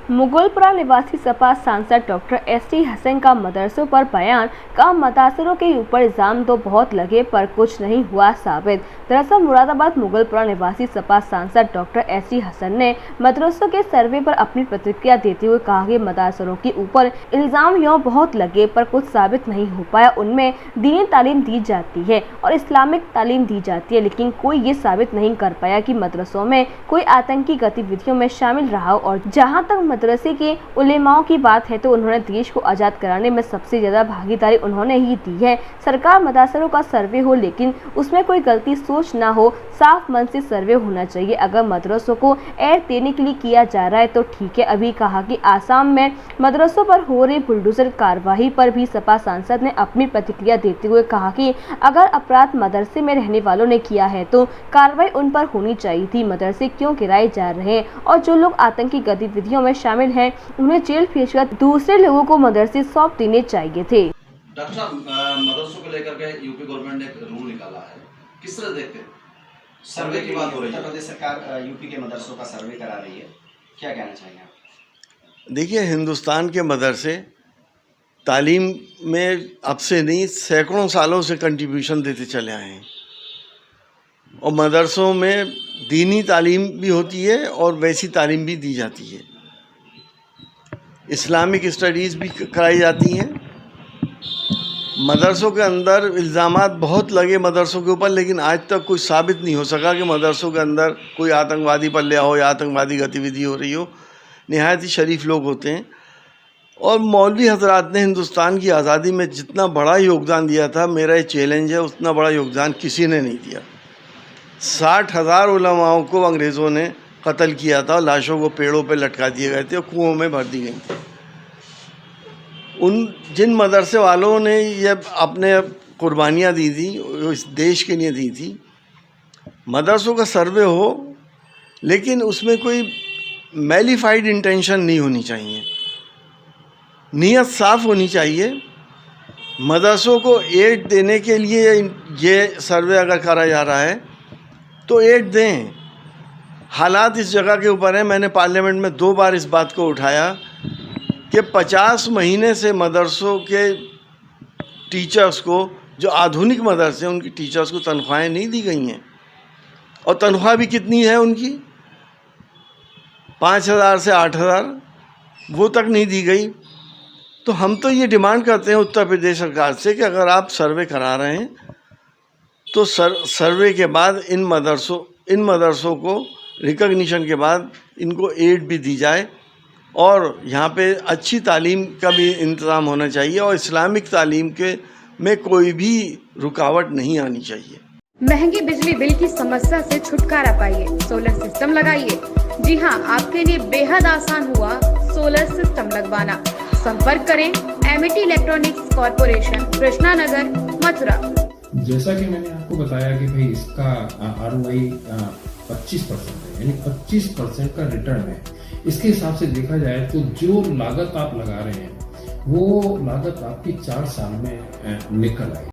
मुगलपुरा निवासी सपा सांसद doctor ST Hasan का मदरसों पर बयान का मतासरों के ऊपर इल्जाम तो बहुत लगे पर कुछ नहीं हुआ साबित। दरअसल मुरादाबाद मुगलपुरा निवासी सपा सांसद डॉक्टर एसटी हसन ने मदरसों के सर्वे पर अपनी प्रतिक्रिया देते हुए कहा कि मतासरों के ऊपर इल्जाम यूं बहुत लगे पर कुछ साबित नहीं हो पाया। उनमें दीनी तालीम दी जाती है और इस्लामिक तालीम दी जाती है, लेकिन कोई ये साबित नहीं कर पाया कि मदरसों में कोई आतंकी गतिविधियों में शामिल रहा हो। और जहाँ तक मदरसे के उलेमाओं की बात है तो उन्होंने देश को आज़ाद कराने में सबसे ज्यादा भागीदारी उन्होंने ही दी है। सरकार मदरसों का सर्वे हो लेकिन उसमें कोई गलती सोच ना हो, साफ मन से सर्वे होना चाहिए। अगर मदरसों को ऐड देने के लिए किया जा रहा है तो ठीक है। अभी कहा कि आसाम में मदरसों पर हो रही बुलडोजर कार्रवाई पर भी सपा सांसद ने अपनी प्रतिक्रिया देते हुए कहा कि अगर अपराध मदरसे में रहने वालों ने किया है तो कार्रवाई उन पर होनी चाहिए थी। मदरसे क्यों गिराए जा रहे हैं और जो लोग आतंकी गतिविधियों में शामिल हैं उन्हें जेल भेजकर दूसरे लोगों को मदरसे सौंप देने चाहिए थे। डॉक्टर साहब, मदरसों को लेकर के यूपी गवर्नमेंट ने एक रूल निकाला है, किस तरह देखते हैं? सर्वे की बात हो रही है, उत्तर प्रदेश सरकार यूपी के मदरसों का सर्वे करा रही है, क्या कहना चाहिए आप? देखिए, हिंदुस्तान के मदरसे तालीम में अब से नहीं सैकड़ों सालों से कंट्रीब्यूशन देते चले आए हैं और मदरसों में दीनी तालीम भी होती है और वैसी तालीम भी दी जाती है। इस्लामिक स्टडीज़ भी कराई जाती हैं। मदरसों के अंदर इल्ज़ामात बहुत लगे मदरसों के ऊपर, लेकिन आज तक कोई साबित नहीं हो सका कि मदरसों के अंदर कोई आतंकवादी पल्ले हो या आतंकवादी गतिविधि हो रही हो। निहायत ही शरीफ लोग होते हैं और मौलवी हजरात ने हिंदुस्तान की आज़ादी में जितना बड़ा योगदान दिया था, मेरा ये चैलेंज है, उतना बड़ा योगदान किसी ने नहीं दिया। 60,000 उलमाओं को अंग्रेज़ों ने कत्ल किया था, लाशों को पेड़ों पे लटका दिए गए थे और कुओं में भर दी गई थी। उन जिन मदरसे वालों ने ये अपने कुर्बानियाँ दी थी, इस देश के लिए दी थी, मदरसों का सर्वे हो लेकिन उसमें कोई मैलिफाइड इंटेंशन नहीं होनी चाहिए, नीयत साफ़ होनी चाहिए। मदरसों को एड देने के लिए ये सर्वे अगर करा जा रहा है तो एड दें। हालात इस जगह के ऊपर है। मैंने पार्लियामेंट में 2 बार इस बात को उठाया कि 50 महीने से मदरसों के टीचर्स को, जो आधुनिक मदरसे हैं उनकी टीचर्स को तनख्वाहें नहीं दी गई हैं और तनख्वाह भी कितनी है उनकी, 5,000 से 8,000, वो तक नहीं दी गई। तो हम तो ये डिमांड करते हैं उत्तर प्रदेश सरकार से कि अगर आप सर्वे करा रहे हैं तो सर्वे के बाद इन मदरसों को रिकॉग्निशन के बाद इनको एड भी दी जाए और यहाँ पे अच्छी तालीम का भी इंतज़ाम होना चाहिए और इस्लामिक तालीम के में कोई भी रुकावट नहीं आनी चाहिए। महंगी बिजली बिल की समस्या से छुटकारा पाइए, सोलर सिस्टम लगाइए। जी हाँ, आपके लिए बेहद आसान हुआ सोलर सिस्टम लगवाना। संपर्क करें Amity electronics corporation, Krishna Nagar, Mathura. जैसा कि मैंने आपको बताया कि भाई इसका ROI 25% है, यानी 25% का रिटर्न है। इसके हिसाब से देखा जाए तो जो लागत आप लगा रहे हैं वो लागत आपकी 4 साल में निकल आएगी।